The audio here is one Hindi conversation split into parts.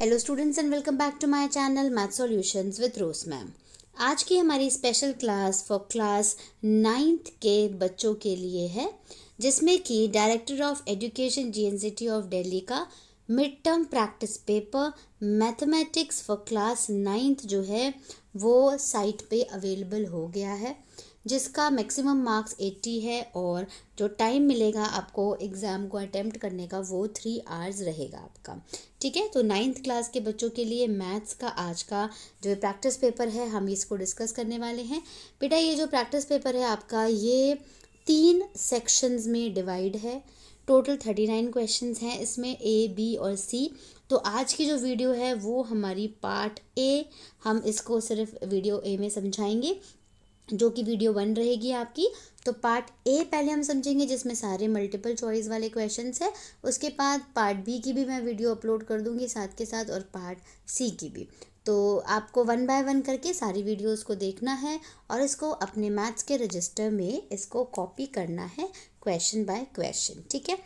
Hello students and welcome back to my channel math solutions with Rose ma'am. आज की हमारी special class for class 9th के बच्चों के लिए है, जिसमें कि director of education GNCT of Delhi का mid term practice paper mathematics for class 9th जो है वो साइट पे अवेलेबल हो गया है, जिसका मैक्सिमम मार्क्स 80 है और जो टाइम मिलेगा आपको एग्ज़ाम को अटेम्प्ट करने का वो 3 आवर्स रहेगा आपका। ठीक है, तो 9th क्लास के बच्चों के लिए मैथ्स का आज का जो प्रैक्टिस पेपर है हम इसको डिस्कस करने वाले हैं। बेटा ये जो प्रैक्टिस पेपर है आपका ये 3 सेक्शंस में डिवाइड है। टोटल 39 क्वेश्चंस हैं इसमें, ए बी और सी। तो आज की जो वीडियो है वो हमारी पार्ट ए, हम इसको सिर्फ वीडियो ए में समझाएंगे, जो कि वीडियो 1 रहेगी आपकी। तो पार्ट ए पहले हम समझेंगे जिसमें सारे मल्टीपल चॉइस वाले क्वेश्चंस है। उसके बाद पार्ट बी की भी मैं वीडियो अपलोड कर दूंगी साथ के साथ, और पार्ट सी की भी। तो आपको 1 बाय 1 करके सारी वीडियोस को देखना है और इसको अपने मैथ्स के रजिस्टर में इसको कॉपी करना है क्वेश्चन बाय क्वेश्चन। ठीक है,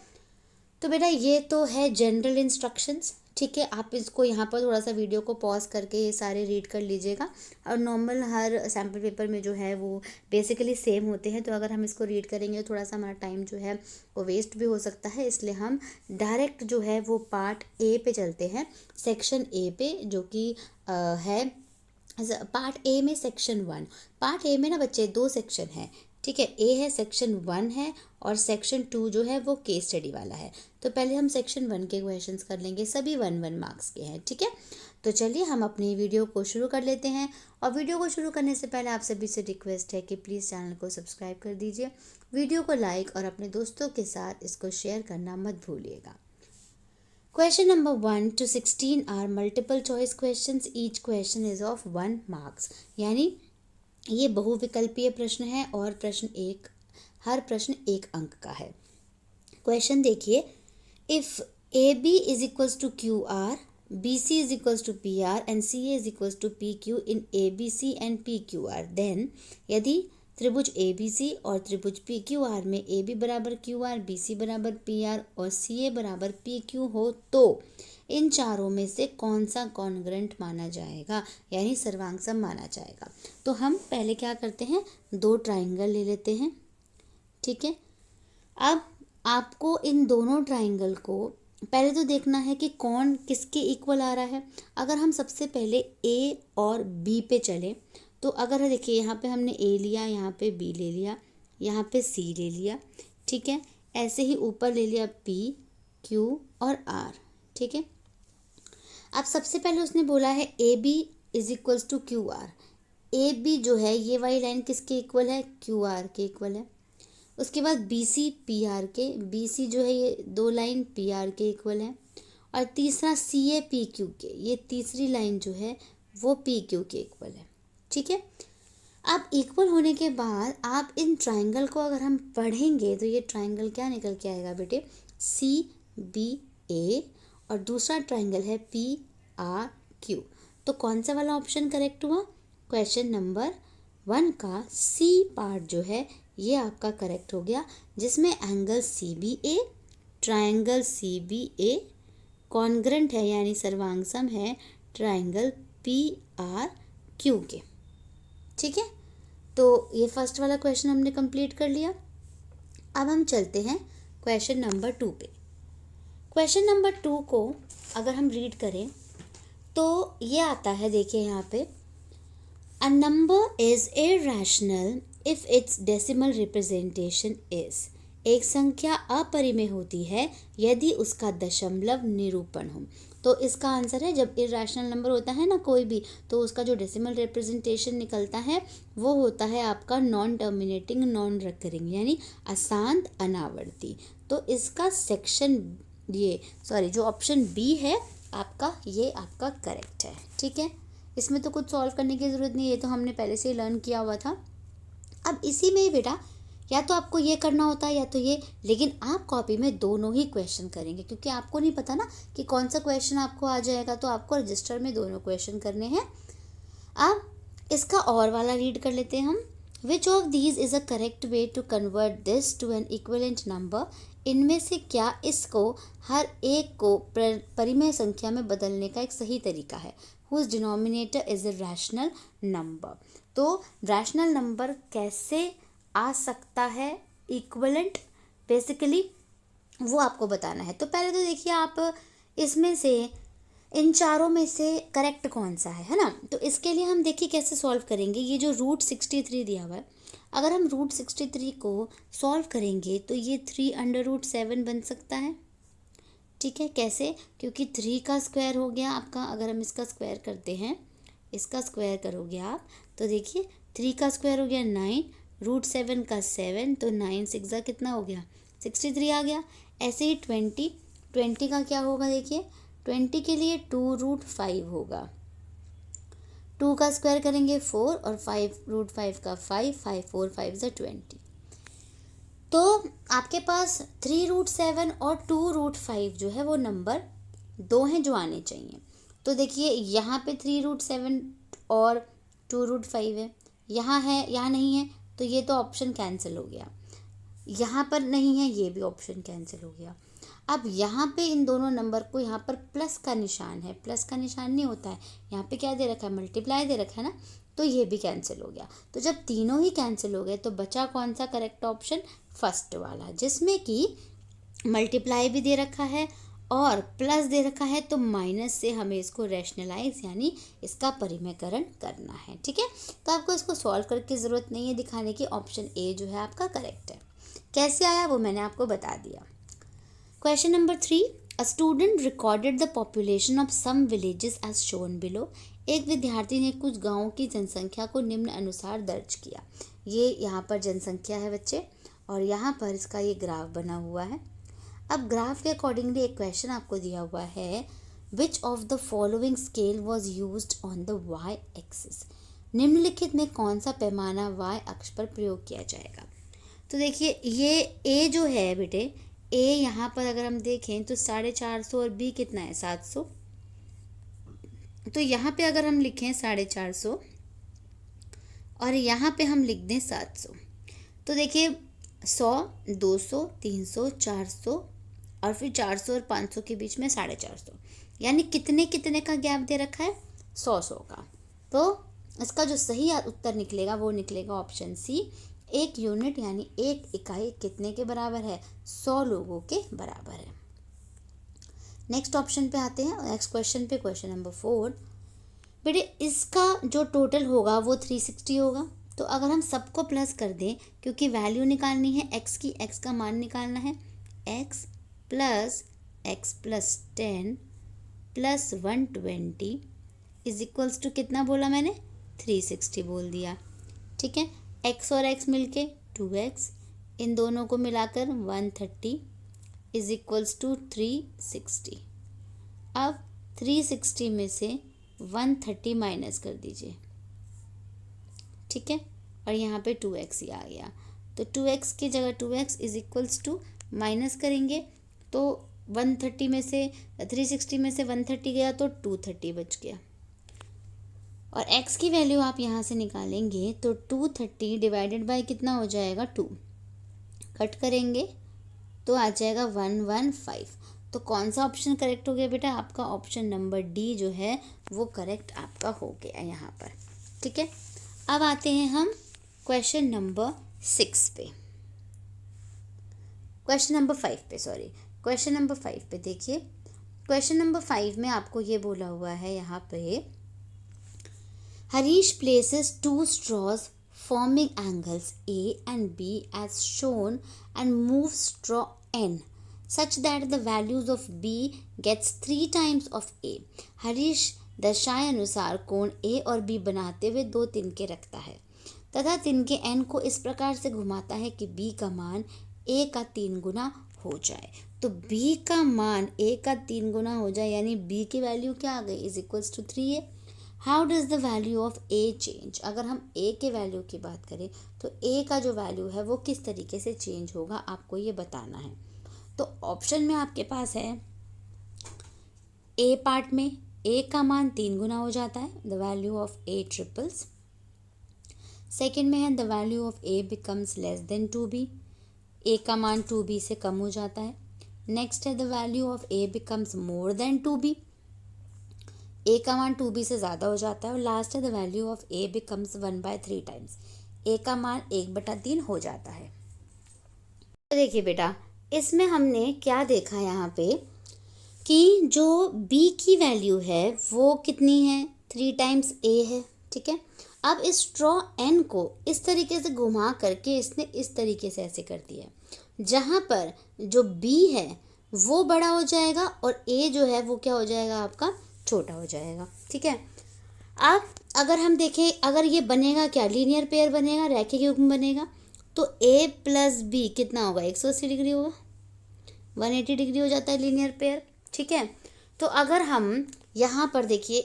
तो बेटा ये तो है जनरल इंस्ट्रक्शंस। ठीक है, आप इसको यहाँ पर थोड़ा सा वीडियो को पॉज करके ये सारे रीड कर लीजिएगा। और नॉर्मल हर सैम्पल पेपर में जो है वो बेसिकली सेम होते हैं, तो अगर हम इसको रीड करेंगे तो थोड़ा सा हमारा टाइम जो है वो वेस्ट भी हो सकता है, इसलिए हम डायरेक्ट जो है वो पार्ट ए पे चलते हैं, सेक्शन ए पे, जो कि है पार्ट ए में सेक्शन 1। पार्ट ए में ना बच्चे 2 सेक्शन हैं। ठीक है, ए है सेक्शन 1 है और सेक्शन 2 जो है वो केस स्टडी वाला है। तो पहले हम सेक्शन 1 के क्वेश्चंस कर लेंगे, सभी 1-1 मार्क्स के हैं। ठीक है, तो चलिए हम अपनी वीडियो को शुरू कर लेते हैं। और वीडियो को शुरू करने से पहले आप सभी से रिक्वेस्ट है कि प्लीज़ चैनल को सब्सक्राइब कर दीजिए, वीडियो को लाइक और अपने दोस्तों के साथ इसको शेयर करना मत भूलिएगा। Question number 1 to 16 are multiple choice questions. Each question is of 1 marks. यानी ये बहुविकल्पीय प्रश्न है और हर प्रश्न 1 अंक का है। क्वेश्चन देखिए, if A B is equals to Q R, B C is equals to P R and C A is equals to P Q in A B C and P Q R, then यदि त्रिभुज ए बी सी और त्रिभुज पी क्यू आर में ए बी बराबर क्यू आर, बी सी बराबर पी आर और सी ए बराबर पी क्यू हो, तो इन चारों में से कौन सा कॉन्ग्रेंट माना जाएगा, यानी सर्वांग सम माना जाएगा। तो हम पहले क्या करते हैं, 2 ट्राइंगल ले लेते हैं। ठीक है, अब आपको इन दोनों ट्राइंगल को पहले तो देखना है कि कौन किसके इक्वल आ रहा है। अगर हम सबसे पहले ए और बी पे चलें, तो अगर देखिए यहाँ पे हमने ए लिया, यहाँ पे बी ले लिया, यहाँ पे सी ले लिया। ठीक है, ऐसे ही ऊपर ले लिया पी, क्यू और आर। ठीक है, अब सबसे पहले उसने बोला है A B is equals to Q R. A B जो है ये वाली लाइन किसके इक्वल है, क्यू आर के इक्वल है। उसके बाद बी सी पी आर के, बी सी जो है ये 2 लाइन पी आर के इक्वल है। और तीसरा सी ए पी क्यू के, ये तीसरी लाइन जो है वो पी क्यू के इक्वल है। ठीक है, अब इक्वल होने के बाद आप इन ट्राइंगल को अगर हम पढ़ेंगे तो ये ट्राइंगल क्या निकल के आएगा बेटे, सी बी ए, और दूसरा ट्राइंगल है पी आर क्यू। तो कौन सा वाला ऑप्शन करेक्ट हुआ, क्वेश्चन नंबर 1 का सी पार्ट जो है ये आपका करेक्ट हो गया, जिसमें एंगल सी बी ए, ट्राइंगल सी बी ए कॉन्ग्रेंट है यानी सर्वांग सम है ट्राइंगल पी आर क्यू के। ठीक है, तो ये फर्स्ट वाला क्वेश्चन हमने कंप्लीट कर लिया। अब हम चलते हैं क्वेश्चन नंबर 2 पे। क्वेश्चन नंबर 2 को अगर हम रीड करें तो ये आता है, देखिए यहाँ पे, a number is irrational if it's decimal representation is. एक संख्या अपरिमेय होती है यदि उसका दशमलव निरूपण हो। तो इसका आंसर है, जब इरैशनल नंबर होता है ना कोई भी, तो उसका जो डेसिमल रिप्रेजेंटेशन निकलता है वो होता है आपका नॉन टर्मिनेटिंग नॉन रिकरिंग, यानी अशांत अनावर्ती। तो इसका सेक्शन जो ऑप्शन बी है आपका, ये आपका करेक्ट है। ठीक है, इसमें तो कुछ सॉल्व करने की ज़रूरत नहीं है, ये तो हमने पहले से ही लर्न किया हुआ था। अब इसी में बेटा या तो आपको ये करना होता है या तो ये, लेकिन आप कॉपी में दोनों ही क्वेश्चन करेंगे, क्योंकि आपको नहीं पता ना कि कौन सा क्वेश्चन आपको आ जाएगा, तो आपको रजिस्टर में दोनों क्वेश्चन करने हैं। अब इसका और वाला रीड कर लेते हैं हम। Which of these is a correct way to convert this to an equivalent number इनमें से क्या इसको हर एक को परिमेय संख्या में बदलने का एक सही तरीका है। Whose denominator is a rational number. तो रैशनल नंबर कैसे आ सकता है इक्विवेलेंट, बेसिकली वो आपको बताना है। तो पहले तो देखिए आप इसमें से इन चारों में से करेक्ट कौन सा है ना। तो इसके लिए हम देखिए कैसे सॉल्व करेंगे। ये जो √63 दिया हुआ है, अगर हम √63 को सॉल्व करेंगे तो ये 3√7 बन सकता है। ठीक है, कैसे? क्योंकि 3 का स्क्वायर हो गया आपका, अगर हम इसका स्क्वायर करते हैं, इसका स्क्वायर करोगे आप तो देखिए 3 का स्क्वायर हो गया 9, √7 का 7, तो 9 6 कितना हो गया 63 आ गया। ऐसे ही 20 का क्या होगा, देखिए 20 के लिए 2√5 होगा। 2 का स्क्वायर करेंगे 4 और 5 का 5, 5 4 5 20। तो आपके पास 3√7 और 2√5 जो है वो नंबर दो हैं जो आने चाहिए। तो देखिए यहाँ पे 3√7 और 2√5 है, यहाँ है, यहाँ नहीं है, तो ये तो ऑप्शन कैंसिल हो गया। यहाँ पर नहीं है, ये भी ऑप्शन कैंसिल हो गया। अब यहाँ पे इन दोनों नंबर को, यहाँ पर प्लस का निशान है, प्लस का निशान नहीं होता है, यहाँ पे क्या दे रखा है, मल्टीप्लाई दे रखा है ना, तो ये भी कैंसिल हो गया। तो जब तीनों ही कैंसिल हो गए तो बचा कौन सा करेक्ट ऑप्शन, फर्स्ट वाला, जिसमें कि मल्टीप्लाई भी दे रखा है और प्लस दे रखा है। तो माइनस से हमें इसको रैशनलाइज यानी इसका परिमेयकरण करना है। ठीक है, तो आपको इसको सॉल्व करके ज़रूरत नहीं है दिखाने की, ऑप्शन ए जो है आपका करेक्ट है। कैसे आया वो मैंने आपको बता दिया। Question number 3, a student recorded the population of some villages as shown below. एक विद्यार्थी ने कुछ गांवों की जनसंख्या को निम्न अनुसार दर्ज किया। ये यहाँ पर जनसंख्या है बच्चे, और यहाँ पर इसका ये ग्राफ बना हुआ है। अब ग्राफ के अकॉर्डिंगली एक क्वेश्चन आपको दिया हुआ है, which of the following scale was used on the Y axis. निम्नलिखित में कौन सा पैमाना वाई अक्ष पर प्रयोग किया जाएगा। तो देखिए ये ए जो है बेटे, ए यहाँ पर अगर हम देखें तो 450 और बी कितना है 700। तो यहाँ पे अगर हम लिखें 450 और यहाँ पे हम लिख दें 700, तो देखिए 100, 200, 300, 400 और फिर 400 और 500 के बीच में 450, यानी कितने कितने का गैप दे रखा है, 100 का। तो इसका जो सही उत्तर निकलेगा वो निकलेगा ऑप्शन सी, 1 यूनिट यानी 1 इकाई कितने के बराबर है, 100 लोगों के बराबर है। नेक्स्ट ऑप्शन पे आते हैं, नेक्स्ट क्वेश्चन पे, क्वेश्चन नंबर 4। बेटे इसका जो टोटल होगा वो 360 होगा। तो अगर हम सबको प्लस कर दें, क्योंकि वैल्यू निकालनी है एक्स की, एक्स का मान निकालना है, x + 10 + 120 इज इक्वल्स टू कितना बोला मैंने, 360 बोल दिया। ठीक है, x और x मिलके 2x, इन दोनों को मिलाकर 130 इज इक्वल्स टू 360। अब 360 में से 130 माइनस कर दीजिए। ठीक है, और यहाँ पे 2x ही आ गया, तो 2x की जगह 2x is equals to minus करेंगे तो 130 में से 360 में से 130 गया तो 230 बच गया। और x की वैल्यू आप यहाँ से निकालेंगे तो 230 डिवाइडेड बाय कितना हो जाएगा, 2, कट करेंगे तो आ जाएगा 115। तो कौन सा ऑप्शन करेक्ट हो गया बेटा, आपका ऑप्शन नंबर डी जो है वो करेक्ट आपका हो गया यहाँ पर। ठीक है, अब आते हैं हम क्वेश्चन नंबर 6 पे, क्वेश्चन नंबर 5 पे, सॉरी क्वेश्चन नंबर 5 पे। देखिए क्वेश्चन नंबर 5 में आपको ये बोला हुआ है यहाँ पे, Harish places 2 straws forming angles A and B as shown and moves straw N such that the values of B gets 3 times of A। Harish दर्शाए अनुसार कोण A और B बनाते हुए 2 तिनके रखता है तथा तिनके N को इस प्रकार से घुमाता है कि B का मान A का 3 गुना हो जाए। तो B का मान A का 3 गुना हो जाए, यानी B की वैल्यू क्या आ गई, is equals to 3A। How does the value of A change. अगर हम A के वैल्यू की बात करें तो A का जो वैल्यू है वो किस तरीके से चेंज होगा, आपको ये बताना है। तो ऑप्शन में आपके पास है, A पार्ट में A का मान 3 गुना हो जाता है, the value of A triples. Second में है the value of A becomes less than 2B। ए का मान 2b से कम हो जाता है। नेक्स्ट है the value of a becomes more than 2b, ए का मान 2b से ज़्यादा हो जाता है। और लास्ट है the value of a becomes 1/3 times, a का मान 1/3 हो जाता है। तो देखिए बेटा, इसमें हमने क्या देखा यहाँ पे कि जो b की वैल्यू है वो कितनी है, 3 टाइम्स a है, ठीक है। अब इस स्ट्रॉ n को इस तरीके से घुमा करके इसने इस तरीके से ऐसे कर दिया, जहाँ पर जो b है वो बड़ा हो जाएगा और a जो है वो क्या हो जाएगा, आपका छोटा हो जाएगा, ठीक है। अब अगर हम देखें, अगर ये बनेगा क्या, लीनियर पेयर बनेगा, रैखिक युग्म बनेगा, तो a प्लस b कितना होगा, 180 डिग्री होगा, 180 डिग्री हो जाता है लीनियर पेयर, ठीक है। तो अगर हम यहाँ पर देखिए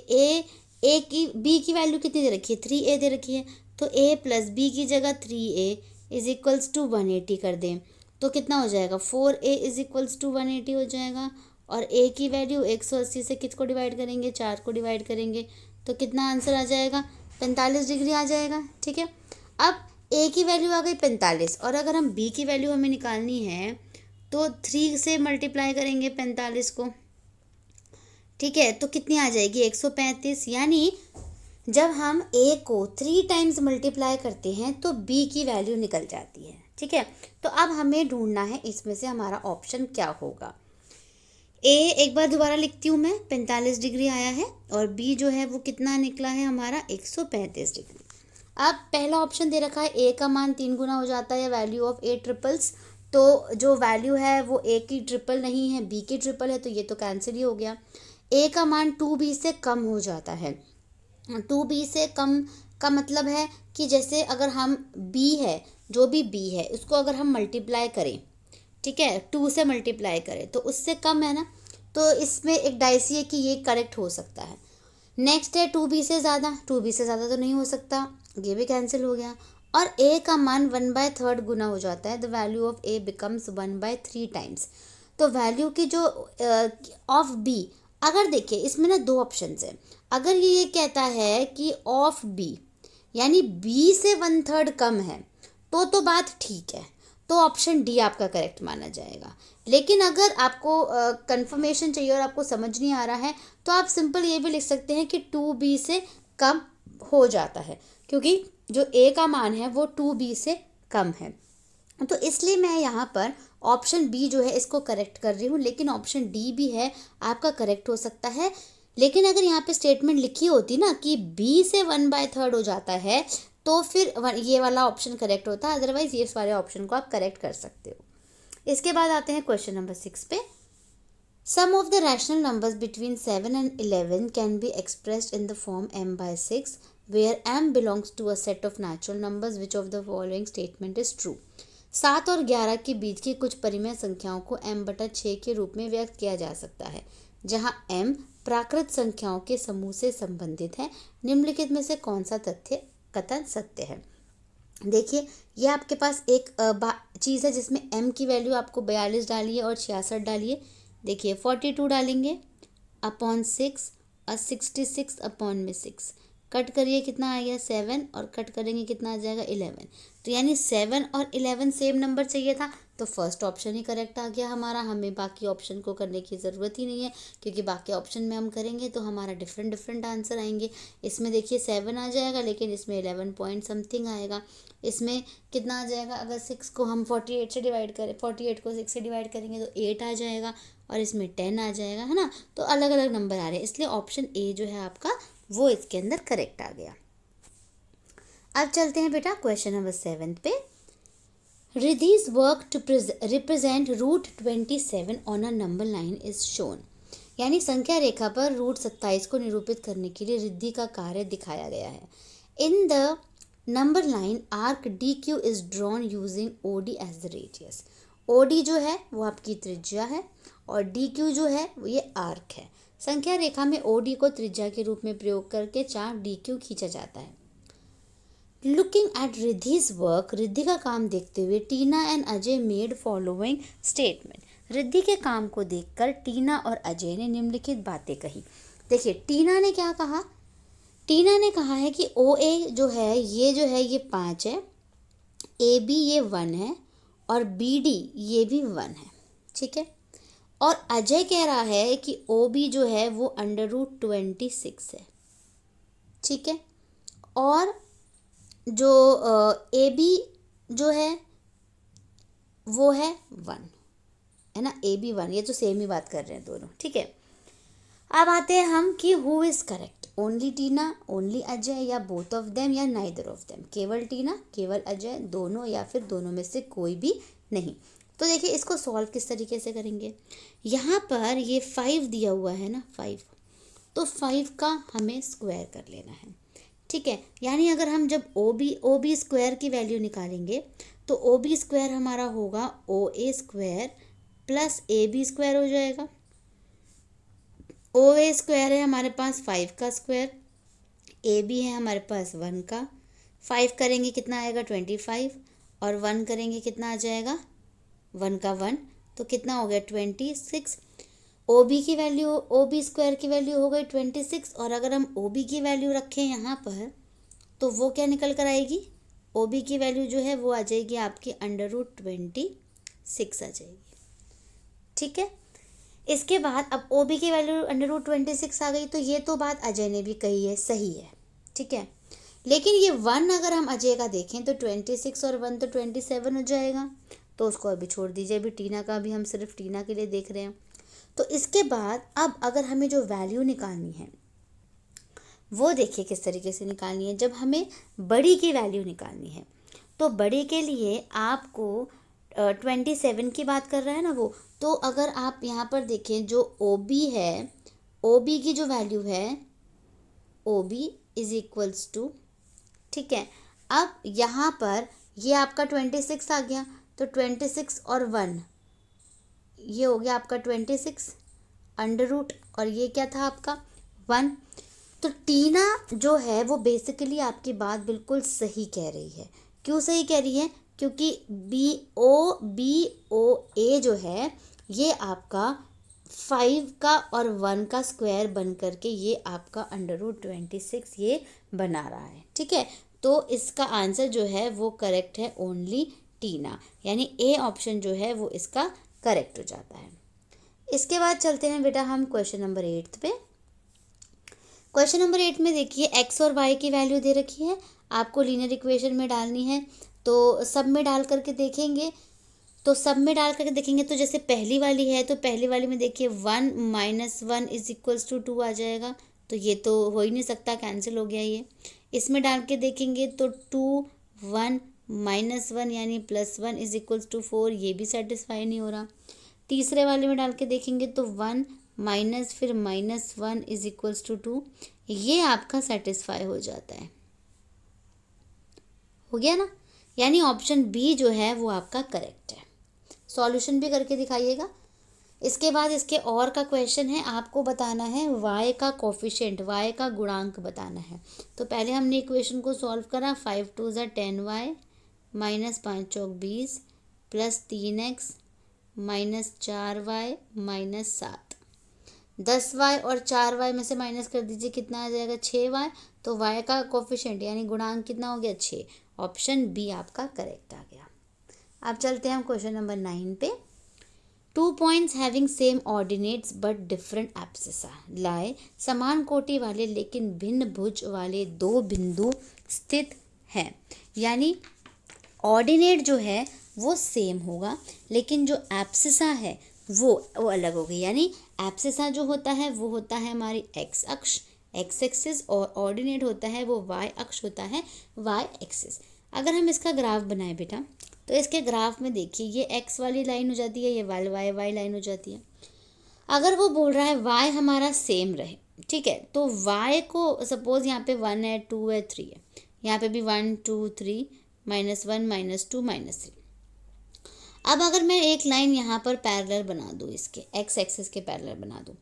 ए की बी की वैल्यू कितनी दे रखी है, 3a दे रखी है, तो a प्लस बी की जगह 3a इज इक्वल्स टू 180 कर दें तो कितना हो जाएगा, 4a इज इक्वल्स टू 180 हो जाएगा। और a की वैल्यू 180 से किसको डिवाइड करेंगे, 4 को डिवाइड करेंगे, तो कितना आंसर आ जाएगा, 45 डिग्री आ जाएगा, ठीक है। अब a की वैल्यू आ गई 45, और अगर हम b की वैल्यू हमें निकालनी है तो 3 से मल्टीप्लाई करेंगे 45 को, ठीक है, तो कितनी आ जाएगी, 135। यानी जब हम a को 3 टाइम्स मल्टीप्लाई करते हैं तो b की वैल्यू निकल जाती है, ठीक है। तो अब हमें ढूंढना है इसमें से हमारा ऑप्शन क्या होगा। a एक बार दोबारा लिखती हूँ मैं, 45 डिग्री आया है, और b जो है वो कितना निकला है हमारा, 135 डिग्री। अब पहला ऑप्शन दे रखा है a का मान 3 गुना हो जाता है वैल्यू ऑफ a ट्रिपल्स, तो जो वैल्यू है वो a की ट्रिपल नहीं है, b की ट्रिपल है, तो ये तो कैंसिल ही हो गया। a का मान 2b से कम हो जाता है, 2b से कम का मतलब है कि जैसे अगर हम b है, जो भी b है उसको अगर हम मल्टीप्लाई करें, ठीक है, 2 से मल्टीप्लाई करें तो उससे कम है ना, तो इसमें एक डाइसी है कि ये करेक्ट हो सकता है। नेक्स्ट है 2b से ज़्यादा, 2b से ज़्यादा तो नहीं हो सकता, ये भी कैंसिल हो गया। और a का मान 1/3 गुना हो जाता है, the value of a becomes 1/3 times. तो वैल्यू की जो ऑफ b, अगर देखिए इसमें ना 2 ऑप्शन है, अगर ये कहता है कि ऑफ b यानी b से 1/3 कम है तो बात ठीक है, तो ऑप्शन डी आपका करेक्ट माना जाएगा। लेकिन अगर आपको कंफर्मेशन चाहिए और आपको समझ नहीं आ रहा है तो आप सिंपल ये भी लिख सकते हैं कि 2b से कम हो जाता है, क्योंकि जो a का मान है वो 2b से कम है, तो इसलिए मैं यहाँ पर ऑप्शन बी जो है इसको करेक्ट कर रही हूँ। लेकिन ऑप्शन डी भी है आपका करेक्ट हो सकता है, लेकिन अगर यहाँ पे स्टेटमेंट लिखी होती ना कि b से 1/3 हो जाता है तो फिर ये वाला ऑप्शन करेक्ट होता है, अदरवाइज ये सारे ऑप्शन को आप करेक्ट कर सकते हो। इसके बाद आते हैं क्वेश्चन नंबर 6 पे। Sum of the rational numbers between 7 and 11 can be expressed in the form m/6 where m belongs to a set of natural numbers, which of the following statement is true। 7 और 11 के बीच की कुछ परिमेय संख्याओं को m/6 के रूप में व्यक्त किया जा सकता है, जहां m प्राकृत संख्याओं के समूह से संबंधित है। निम्नलिखित में से कौन सा तथ्य कथन सत्य है। देखिए ये आपके पास एक चीज़ है जिसमें m की वैल्यू आपको 42 डालिए और 66 डालिए। देखिए 42 डालेंगे अपॉन 6 और 66 अपॉन में 6, कट करिए कितना आ गया 7, और कट करेंगे कितना आ जाएगा 11। तो यानी 7 और 11 सेम नंबर चाहिए था, तो फर्स्ट ऑप्शन ही करेक्ट आ गया हमारा। हमें बाकी ऑप्शन को करने की ज़रूरत ही नहीं है, क्योंकि बाकी ऑप्शन में हम करेंगे तो हमारा डिफरेंट आंसर आएंगे। इसमें देखिए 7 आ जाएगा, लेकिन इसमें 11 पॉइंट समथिंग आएगा। इसमें कितना आ जाएगा, अगर 6 को हम 48 से डिवाइड करें, 48 को 6 से डिवाइड करेंगे तो 8 आ जाएगा, और इसमें 10 आ जाएगा, है ना। तो अलग अलग नंबर आ रहे हैं, इसलिए ऑप्शन ए जो है आपका वो इसके अंदर करेक्ट आ गया। अब चलते हैं बेटा क्वेश्चन नंबर 7 पे। रिधि's work to represent root 27 on a number line is shown. यानी संख्या रेखा पर रूट 27 को निरूपित करने के लिए रिद्धि का कार्य दिखाया गया है। In the number line arc D Q is drawn using O D as the radius. O D जो है वो आपकी त्रिज्या है और डी क्यू जो है वो ये आर्क है। संख्या रेखा में ओ डी को त्रिज्या के रूप में प्रयोग करके चाप डी क्यू खींचा जाता है। लुकिंग एट रिधि's वर्क, रिद्धि का काम देखते हुए Tina and Ajay made following statement. Riddhi के काम को देखकर टीना और अजय ने निम्नलिखित बातें कही। देखिए टीना ने क्या कहा, टीना ने कहा है कि ओ ए जो है ये 5 है, ए बी ये 1 है, और BD ये भी 1 है, ठीक है। और अजय कह रहा है कि OB जो है वो √26 है, ठीक है। और जो AB जो है वो है 1, है ना, AB 1, ये तो सेम ही बात कर रहे हैं दोनों, ठीक है। अब आते हैं हम कि who is correct, only Tina, only Ajay, या बोथ ऑफ देम, या नाइदर ऑफ देम, केवल टीना, केवल अजय, दोनों, या फिर दोनों में से कोई भी नहीं। तो देखिए इसको सॉल्व किस तरीके से करेंगे। यहाँ पर ये 5 दिया हुआ है ना, 5, तो 5 का हमें स्क्वायर कर लेना है, ठीक है। यानी अगर हम जब OB स्क्वायर की वैल्यू निकालेंगे तो OB स्क्वायर हमारा होगा OA square plus AB square हो जाएगा। OA स्क्वायर है हमारे पास 5 का स्क्वायर, AB है हमारे पास 1 का, 5 करेंगे कितना आएगा 25, और 1 करेंगे कितना आ जाएगा 1 का 1, तो कितना हो गया 26। OB की वैल्यू, OB स्क्वायर की वैल्यू हो गई 26, और अगर हम OB की वैल्यू रखें यहाँ पर तो वो क्या निकल कर आएगी, OB की वैल्यू जो है वो आ जाएगी आपकी √26 आ जाएगी, ठीक है। इसके बाद अब OB की वैल्यू √26 आ गई, तो ये तो बात अजय ने भी कही है, सही है, ठीक है। लेकिन ये 1 अगर हम अजय का देखें तो 26 और 1 तो 27 हो जाएगा, तो उसको अभी छोड़ दीजिए, अभी टीना का भी हम सिर्फ टीना के लिए देख रहे हैं। तो इसके बाद अब अगर हमें जो वैल्यू निकालनी है वो देखिए किस तरीके से निकालनी है। जब हमें बड़ी की वैल्यू निकालनी है तो बड़ी के लिए आपको 27 की बात कर रहा है ना वो, तो अगर आप यहाँ पर देखें जो OB है, OB की जो वैल्यू है OB इज इक्वल्स टू, ठीक है। अब यहाँ पर ये आपका 26 आ गया, तो 26 और 1 ये हो गया आपका 26 अंडर रूट, और ये क्या था आपका 1। तो टीना जो है वो बेसिकली आपकी बात बिल्कुल सही कह रही है। क्यों सही कह रही है, क्योंकि BOA जो है ये आपका 5 का और 1 का स्क्वायर बन करके ये आपका √26 ये बना रहा है, ठीक है। तो इसका आंसर जो है वो करेक्ट है ओनली टीना, यानी A ऑप्शन जो है वो इसका करेक्ट हो जाता है। इसके बाद चलते हैं बेटा हम क्वेश्चन नंबर 8 पे। क्वेश्चन नंबर 8 में देखिए x और y की वैल्यू दे रखी है, आपको लीनियर इक्वेशन में डालनी है। तो सब में डाल करके देखेंगे, तो सब में डाल करके देखेंगे तो जैसे पहली वाली है तो पहली वाली में देखिए 1 - 1 इज इक्वल्स टू 2 आ जाएगा, तो ये तो हो ही नहीं सकता, कैंसिल हो गया ये। इसमें डाल के देखेंगे तो 2 1 -1 यानी +1 इज इक्वल्स टू 4, ये भी सेटिस्फाई नहीं हो रहा। तीसरे वाले में डाल के देखेंगे तो 1 - फिर -1 इज इक्वल्स टू 2, ये आपका सेटिस्फाई हो जाता है, हो गया ना। यानी ऑप्शन बी जो है वो आपका करेक्ट है। सॉल्यूशन भी करके दिखाइएगा। इसके बाद इसके और का क्वेश्चन है, आपको बताना है y का कोफिशिएंट, y का गुणांक बताना है। तो पहले हमने इक्वेशन को सॉल्व करा, 5 2 = 10y -5 चौक 20 +3x -4y -7, 10y और 4y में से माइनस कर दीजिए, कितना आ जाएगा 6y। तो y का कोफिशिएंट यानी गुणांक कितना हो गया 6, ऑप्शन बी आपका करेक्ट आ गया। अब चलते हैं हम क्वेश्चन नंबर 9 पे। 2 points having same ordinates but different abscissa लाए, समान कोटि वाले लेकिन भिन्न भुज वाले 2 बिंदु स्थित हैं। यानी ऑर्डिनेट जो है वो सेम होगा लेकिन जो एब्सिसा है वो अलग होगी। यानी एब्सिसा जो होता है वो होता है हमारी एक्स अक्ष, एक्स एक्सिस, और ऑर्डिनेट होता है वो वाई अक्ष होता है, वाई एक्सिस। अगर हम इसका ग्राफ बनाएं बेटा तो इसके ग्राफ में देखिए ये एक्स वाली लाइन हो जाती है, ये वाई लाइन हो जाती है। अगर वो बोल रहा है वाई हमारा सेम रहे, ठीक है, तो वाई को सपोज यहाँ पे 1 है 2 है 3 है, यहाँ पे भी 1 2 3 -1 -2 -3। अब अगर मैं एक लाइन यहाँ पर पैरेलल बना दूँ, इसके एक्स एक्सिस के पैरेलल बना दूँ,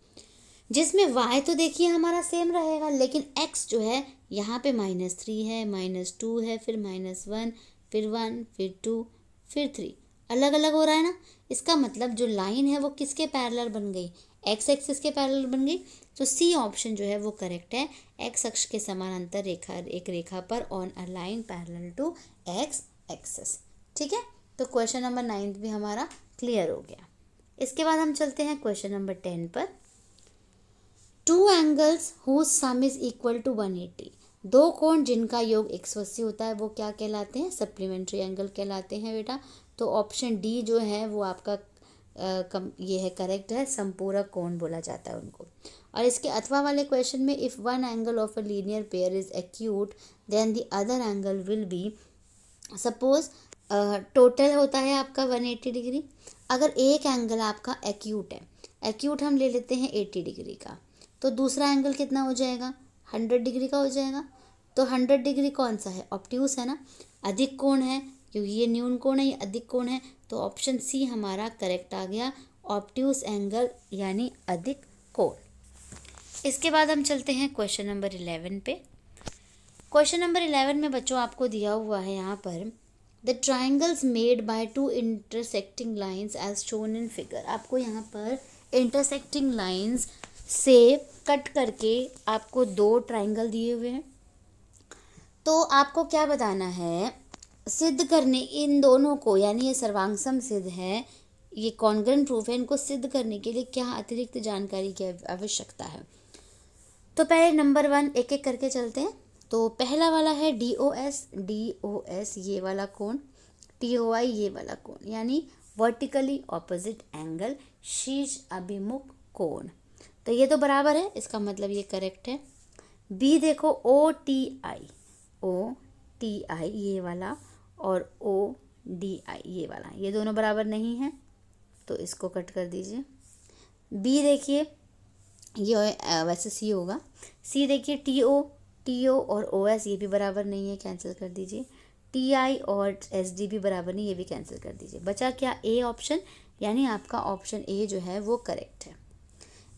जिसमें y तो देखिए हमारा सेम रहेगा लेकिन x जो है यहाँ पे -3 है, -2 है, फिर -1, फिर 1, फिर 2, फिर 3, अलग अलग हो रहा है ना। इसका मतलब जो लाइन है वो किसके पैरेलल बन गई, x एक्सिस के पैरेलल बन गई। तो सी ऑप्शन जो है वो करेक्ट है, x अक्ष के समानांतर रेखा, एक रेखा पर on a line parallel to x axis, ठीक है। तो क्वेश्चन नंबर 9 भी हमारा क्लियर हो गया। इसके बाद हम चलते हैं क्वेश्चन नंबर 10 पर। Two angles whose sum is equal to 180, दो कोण जिनका योग 180 होता है वो क्या कहलाते हैं? सप्लीमेंट्री एंगल कहलाते हैं बेटा। तो ऑप्शन डी जो है वो आपका ये है करेक्ट है, संपूरक कोण बोला जाता है उनको। और इसके अथवा वाले क्वेश्चन में if one angle of a linear pair is acute then the other angle will be, suppose total होता है आपका 180 डिग्री। अगर एक एंगल आपका एक्यूट है, एक्यूट हम ले लेते हैं 80 डिग्री का, तो दूसरा एंगल कितना हो जाएगा? 100 डिग्री का हो जाएगा। तो 100 डिग्री कौन सा है? ऑब्ट्यूस है ना, अधिक कोण है, क्योंकि ये न्यून कोण है, ये अधिक कोण है। तो ऑप्शन सी हमारा करेक्ट आ गया, ऑब्ट्यूस एंगल यानी अधिक कोण। इसके बाद हम चलते हैं क्वेश्चन नंबर 11 पे। क्वेश्चन नंबर 11 में बच्चों आपको दिया हुआ है यहाँ पर, the triangles made by two intersecting lines as shown in figure. आपको यहाँ पर इंटरसेक्टिंग लाइन्स से कट करके आपको दो ट्राइंगल दिए हुए हैं। तो आपको क्या बताना है? सिद्ध करने इन दोनों को, यानी ये सर्वांगसम सिद्ध है, ये कॉन्ग्रेंट प्रूफ है, इनको सिद्ध करने के लिए क्या अतिरिक्त जानकारी की आवश्यकता है? तो पहले नंबर 1 एक एक करके चलते हैं। तो पहला वाला है DOS ये वाला कोण, TOI ये वाला कोण, यानी वर्टिकली ऑपोजिट एंगल, शीर्ष अभिमुख कोण। तो ये तो बराबर है, इसका मतलब ये करेक्ट है। बी देखो OTI ये वाला और ODI ये वाला, ये दोनों बराबर नहीं है, तो इसको कट कर दीजिए। बी देखिए ये वैसे सी होगा। सी देखिए TO और OS ये भी बराबर नहीं है, कैंसिल कर दीजिए। TI और SD भी बराबर नहीं, ये भी कैंसिल कर दीजिए। बचा क्या? ए ऑप्शन, यानी आपका ऑप्शन ए जो है वो करेक्ट है।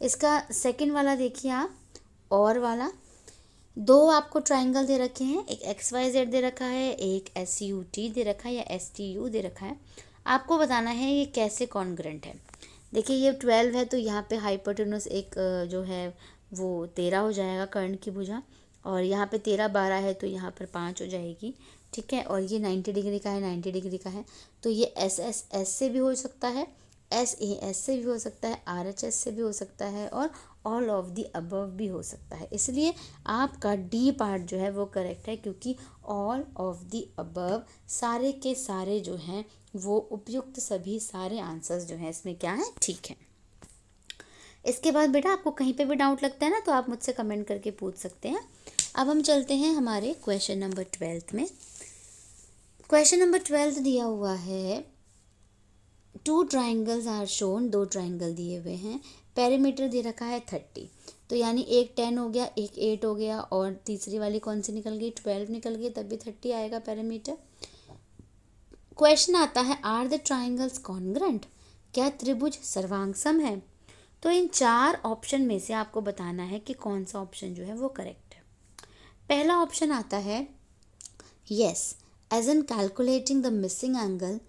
इसका सेकंड वाला देखिए आप, और वाला दो आपको ट्राइंगल दे रखे हैं, एक XYZ दे रखा है, एक SUT दे रखा है या STU दे रखा है। आपको बताना है ये कैसे कॉन्ग्रेंट है। देखिए ये 12 है, तो यहाँ पे हाइपोटेन्यूस एक जो है वो 13 हो जाएगा कर्ण की भुजा, और यहाँ पे 13 12 है तो यहाँ पर 5 हो जाएगी, ठीक है। और ये 90 डिग्री का है, 90 डिग्री का है, तो ये SS से भी हो सकता है, SAS से भी हो सकता है, RHS से भी हो सकता है, और ऑल ऑफ द अबव भी हो सकता है। इसलिए आपका डी पार्ट जो है वो करेक्ट है, क्योंकि ऑल ऑफ द अबव सारे के सारे जो हैं वो उपयुक्त, सभी सारे आंसर्स जो हैं इसमें क्या है? ठीक है। इसके बाद बेटा आपको कहीं पे भी डाउट लगता है ना, तो आप मुझसे कमेंट करके पूछ सकते हैं। अब हम चलते हैं हमारे क्वेश्चन नंबर 12 में। क्वेश्चन नंबर 12 दिया हुआ है, टू ट्राइंगल्स आर शोन, दो ट्राइंगल दिए हुए हैं, पेरीमीटर दे रखा है 30, तो यानी एक 10 हो गया, एक 8 हो गया, और तीसरी वाली कौन सी निकल गई? 12 निकल गई, तब भी 30 आएगा पेरीमीटर। क्वेश्चन आता है, आर द ट्राइंगल्स कॉन्ग्रेंट, क्या त्रिभुज सर्वांगसम है? तो इन चार ऑप्शन में से आपको बताना है कि कौन सा ऑप्शन जो है वो करेक्ट है। पहला ऑप्शन आता है yes, as in calculating the missing angle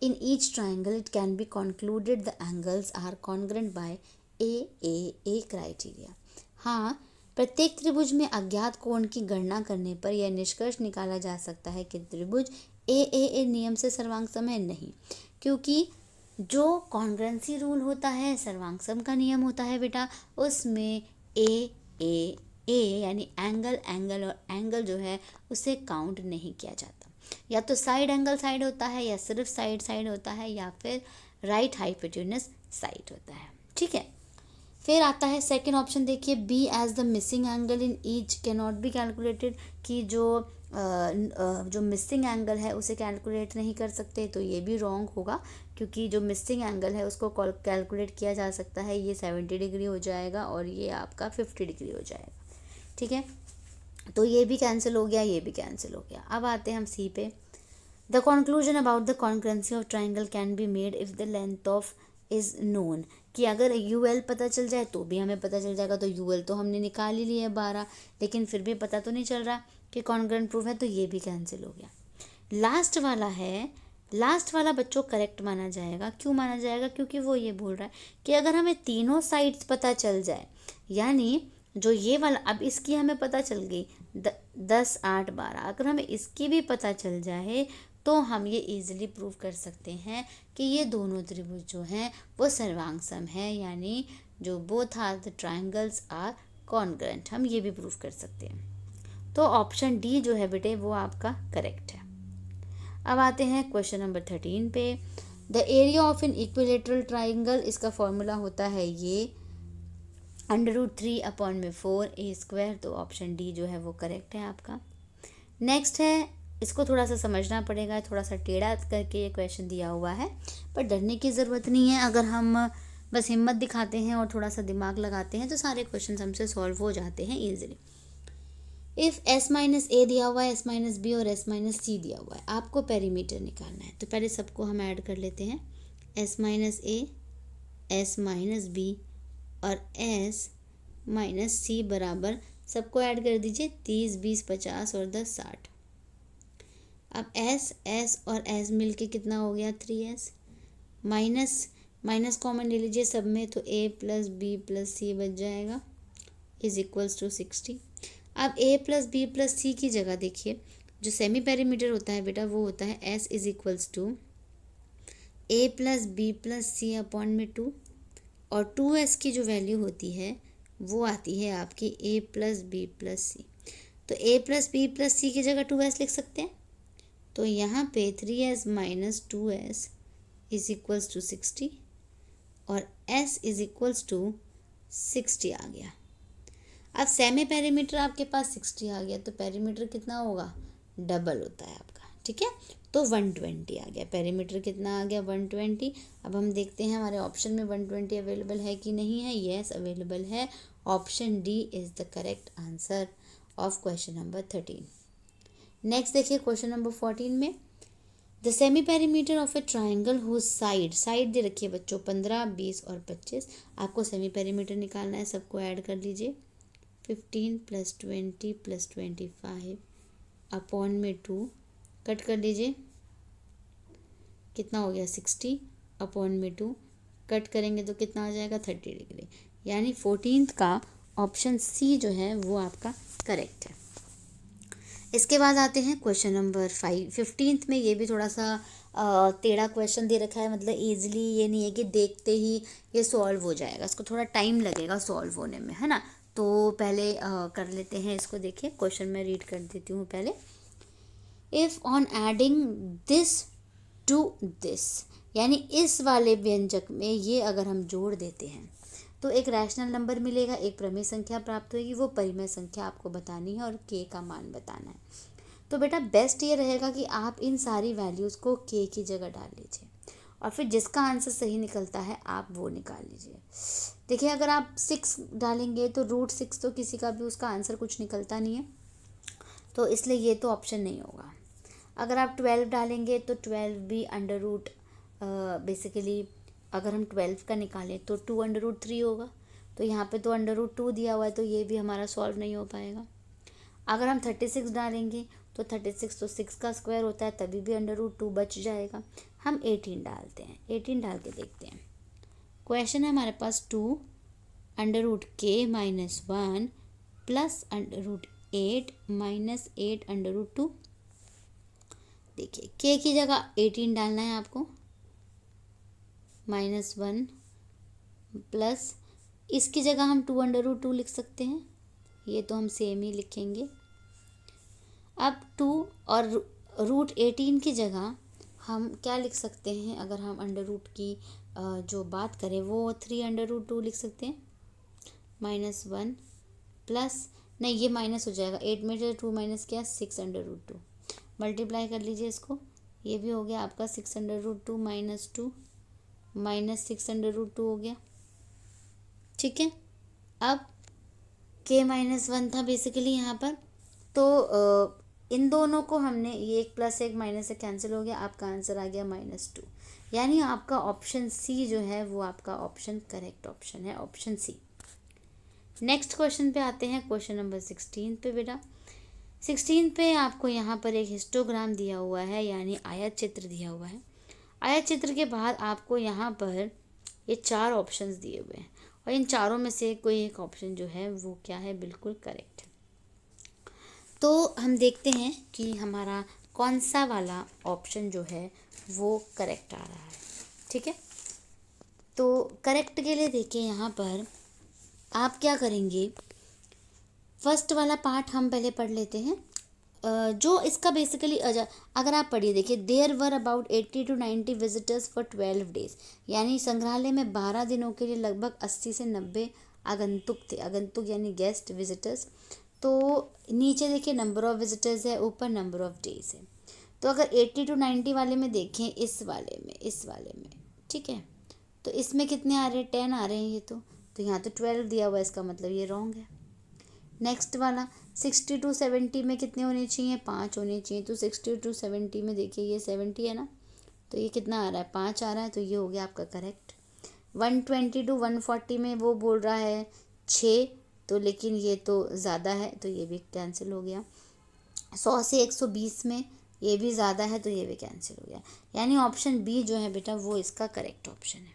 in each triangle it can be concluded the angles are congruent by AAA criteria। हाँ, प्रत्येक त्रिभुज में अज्ञात कोण की गणना करने पर यह निष्कर्ष निकाला जा सकता है कि त्रिभुज AAA नियम से सर्वांगसम है। नहीं, क्योंकि जो कॉन्ग्रेंसी रूल होता है, सर्वांगसम का नियम होता है बेटा, उसमें AAA यानी एंगल और एंगल जो है उसे काउंट नहीं किया जाता। या तो साइड एंगल साइड होता है, या सिर्फ साइड होता है, या फिर राइट हाइपोटेन्यूस साइड होता है, ठीक है। फिर आता है सेकंड ऑप्शन, देखिए B as the missing angle in each can not be calculated, कि जो मिसिंग एंगल है उसे कैलकुलेट नहीं कर सकते, तो ये भी रॉन्ग होगा, क्योंकि जो मिसिंग एंगल है उसको कैलकुलेट किया जा सकता है। ये 70 डिग्री हो जाएगा और ये आपका 50 डिग्री हो जाएगा, ठीक है। तो ये भी कैंसिल हो गया, ये भी कैंसिल हो गया। अब आते हैं हम सी पे। The conclusion about the कॉन्ग्रेंसी of triangle can be made if the length of is known, कि अगर UL पता चल जाए तो भी हमें पता चल जाएगा। तो UL तो हमने निकाल ही लिया 12, लेकिन फिर भी पता तो नहीं चल रहा कि कॉन्ग्रेंट प्रूफ है, तो ये भी कैंसिल हो गया। लास्ट वाला है, लास्ट वाला बच्चों करेक्ट माना जाएगा। क्यों माना जाएगा? क्योंकि वो ये बोल रहा है कि अगर हमें तीनों साइड्स पता चल जाए, यानी जो ये वाला, अब इसकी हमें पता चल गई 10 8 12, अगर हमें इसकी भी पता चल जाए तो हम ये इजीली प्रूव कर सकते हैं कि ये दोनों त्रिभुज जो हैं वो सर्वांग सम है, यानी जो both are the triangles are congruent, हम ये भी प्रूव कर सकते हैं। तो ऑप्शन डी जो है बेटे वो आपका करेक्ट है। अब आते हैं क्वेश्चन नंबर 13 पे। The area of an equilateral triangle, इसका फॉर्मूला होता है ये √3/4 तो ऑप्शन डी जो है वो करेक्ट है आपका। नेक्स्ट है, इसको थोड़ा सा समझना पड़ेगा, थोड़ा सा टेढ़ा करके ये क्वेश्चन दिया हुआ है, पर डरने की ज़रूरत नहीं है। अगर हम बस हिम्मत दिखाते हैं और थोड़ा सा दिमाग लगाते हैं तो सारे क्वेश्चन हमसे सॉल्व हो जाते हैं ईजिली। इफ़ S-A दिया हुआ है, S-B और S-C दिया हुआ है, आपको पेरीमीटर निकालना है। तो पहले सबको हम ऐड कर लेते हैं, S-A, S-B और S-C बराबर सबको ऐड कर दीजिए, 30, 20, 50 और 10, 60। अब S और S मिल के कितना हो गया, 3S। माइनस कॉमन ले लीजिए सब में, तो A + B + C बच जाएगा, = 60। अब A + B + C की जगह देखिए, जो सेमी पेरीमीटर होता है बेटा वो होता है S = A + B + C/2 और 2S की जो वैल्यू होती है वो आती है आपकी A + B + C। तो A + B + C की जगह 2S लिख सकते हैं। तो यहाँ पे 3S - 2S = 60 और S = 60 आ गया। अब सेमी पेरीमीटर आपके पास 60 आ गया, तो पेरीमीटर कितना होगा, डबल होता है आपका, ठीक है। तो 120 आ गया, पेरीमीटर कितना आ गया, 120। अब हम देखते हैं हमारे ऑप्शन में 120 अवेलेबल है कि नहीं है। येस अवेलेबल है, option D is the correct answer of question number 13। Next देखिए क्वेश्चन नंबर 14 में, the semi perimeter of a triangle whose side they रखिए बच्चों 15, 20 और 25। आपको सेमी पेरीमीटर निकालना है, सबको ऐड कर लीजिए, 15 + 20 + 25/2 कट कर लीजिए, कितना हो गया, 60/2 कट करेंगे तो कितना आ जाएगा, 30 डिग्री, यानी 14th का ऑप्शन सी जो है वो आपका करेक्ट है। इसके बाद आते हैं क्वेश्चन नंबर 15th में। ये भी थोड़ा सा टेढ़ा क्वेश्चन दे रखा है, मतलब ईजिली ये नहीं है कि देखते ही ये सॉल्व हो जाएगा, इसको थोड़ा टाइम लगेगा सॉल्व होने में, है ना। तो पहले कर लेते हैं इसको। देखिए क्वेश्चन मैं रीड कर देती हूँ पहले। If on adding this to this, यानी इस वाले व्यंजक में ये अगर हम जोड़ देते हैं तो एक रैशनल नंबर मिलेगा, एक प्रमेय संख्या प्राप्त होगी, वो परिमेय संख्या आपको बतानी है और k का मान बताना है। तो बेटा बेस्ट ये रहेगा कि आप इन सारी वैल्यूज़ को k की जगह डाल लीजिए और फिर जिसका आंसर सही निकलता है आप वो निकाल लीजिए। देखिए अगर आप 6 डालेंगे तो √6 तो किसी का भी उसका आंसर कुछ निकलता नहीं है, तो इसलिए ये तो ऑप्शन नहीं होगा। अगर आप 12 डालेंगे तो 12 भी अंडर रूट, बेसिकली अगर हम 12 का निकालें तो 2√3 होगा, तो यहाँ पे तो √2 दिया हुआ है, तो ये भी हमारा सॉल्व नहीं हो पाएगा। अगर हम 36 डालेंगे तो 36 तो 6 का स्क्वायर होता है, तभी भी √2 बच जाएगा। हम 18 डालते हैं, 18 डाल के देखते हैं। क्वेश्चन है हमारे पास 2 √k - 1 + √8 - 8 √2। देखिए k की जगह 18 डालना है आपको, -1 प्लस इसकी जगह हम 2 √2 लिख सकते हैं, ये तो हम सेम ही लिखेंगे। अब 2 और √18 की जगह हम क्या लिख सकते हैं, अगर हम अंडर रूट की जो बात करें वो 3 √2 लिख सकते हैं, -1 प्लस, नहीं ये माइनस हो जाएगा, 8 में से 2 माइनस किया 6 √2, मल्टीप्लाई कर लीजिए इसको, ये भी हो गया आपका 6 √2 - 2 -6 √2 हो गया, ठीक है। अब k - 1 था बेसिकली यहाँ पर, तो इन दोनों को हमने, ये 1 + 1 -1 कैंसिल हो गया, आपका आंसर आ गया -2, यानी आपका ऑप्शन सी जो है वो आपका ऑप्शन करेक्ट ऑप्शन है, ऑप्शन सी। नेक्स्ट क्वेश्चन पे आते हैं, क्वेश्चन नंबर 16 पे बेटा। 16 पे आपको यहाँ पर एक हिस्टोग्राम दिया हुआ है, यानी आयत चित्र दिया हुआ है। आयत चित्र के बाद आपको यहाँ पर ये 4 ऑप्शंस दिए हुए हैं और इन चारों में से कोई एक ऑप्शन जो है वो क्या है, बिल्कुल करेक्ट है। तो हम देखते हैं कि हमारा कौन सा वाला ऑप्शन जो है वो करेक्ट आ रहा है। ठीक है, तो करेक्ट के लिए देखिए यहाँ पर आप क्या करेंगे, फर्स्ट वाला पार्ट हम पहले पढ़ लेते हैं। जो इसका बेसिकली अगर आप पढ़िए, देखिए there were about 80 to 90 visitors for 12 days, यानी संग्रहालय में 12 दिनों के लिए लगभग 80 से 90 आगंतुक थे। आगंतुक यानी गेस्ट विजिटर्स। तो नीचे देखिए नंबर ऑफ़ विजिटर्स है, ऊपर नंबर ऑफ़ डेज है। तो अगर 80 to 90 वाले में देखें, इस वाले में ठीक है, तो इसमें कितने आ रहे हैं, 10 आ रहे हैं ये तो यहाँ तो 12 दिया हुआ है, इसका मतलब ये रॉन्ग है। नेक्स्ट वाला 60 to 70 में कितने होने चाहिए, 5 होने चाहिए। तो 60 to 70 में देखिए ये 70 है ना, तो ये कितना आ रहा है, 5 आ रहा है, तो ये हो गया आपका करेक्ट। 120 to 140 में वो बोल रहा है 6, तो लेकिन ये तो ज़्यादा है, तो ये भी कैंसिल हो गया। 100 से 120 में ये भी ज़्यादा है, तो ये भी कैंसिल हो गया। यानी ऑप्शन बी जो है बेटा वो इसका करेक्ट ऑप्शन है।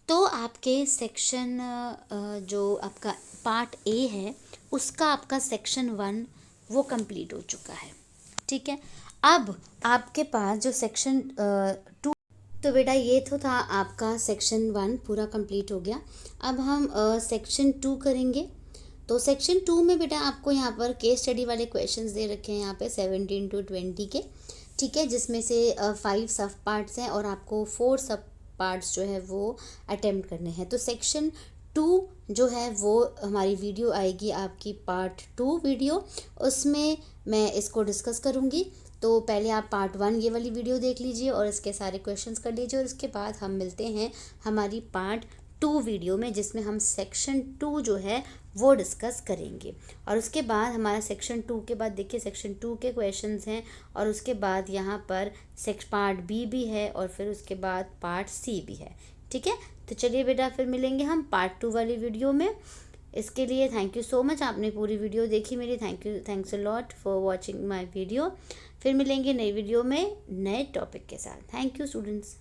तो आपके सेक्शन जो आपका पार्ट ए है उसका आपका सेक्शन 1 वो कंप्लीट हो चुका है। ठीक है, अब आपके पास जो सेक्शन 2, तो बेटा ये तो था आपका सेक्शन 1 पूरा कंप्लीट हो गया। अब हम सेक्शन 2 करेंगे। तो सेक्शन 2 में बेटा आपको यहाँ पर केस स्टडी वाले क्वेश्चंस दे रखे हैं यहाँ पे 17 to 20 के। ठीक है, जिसमें से 5 सब पार्ट्स हैं और आपको 4 सब पार्ट्स जो है वो अटेम्प्ट करने हैं। तो सेक्शन 2 जो है वो हमारी वीडियो आएगी आपकी पार्ट 2 वीडियो, उसमें मैं इसको डिस्कस करूँगी। तो पहले आप पार्ट 1 ये वाली वीडियो देख लीजिए और इसके सारे क्वेश्चंस कर लीजिए, और उसके बाद हम मिलते हैं हमारी पार्ट 2 वीडियो में, जिसमें हम सेक्शन 2 जो है वो डिस्कस करेंगे। और उसके बाद हमारा सेक्शन 2 के बाद देखिए सेक्शन 2 के क्वेश्चंस हैं, और उसके बाद यहाँ पर पार्ट बी भी है, और फिर उसके बाद पार्ट सी भी है। ठीक है, तो चलिए बेटा फिर मिलेंगे हम पार्ट 2 वाली वीडियो में। इसके लिए थैंक यू सो मच, आपने पूरी वीडियो देखी मेरी। Thanks a lot for watching my video. फिर मिलेंगे नई वीडियो में नए टॉपिक के साथ। Thank you students.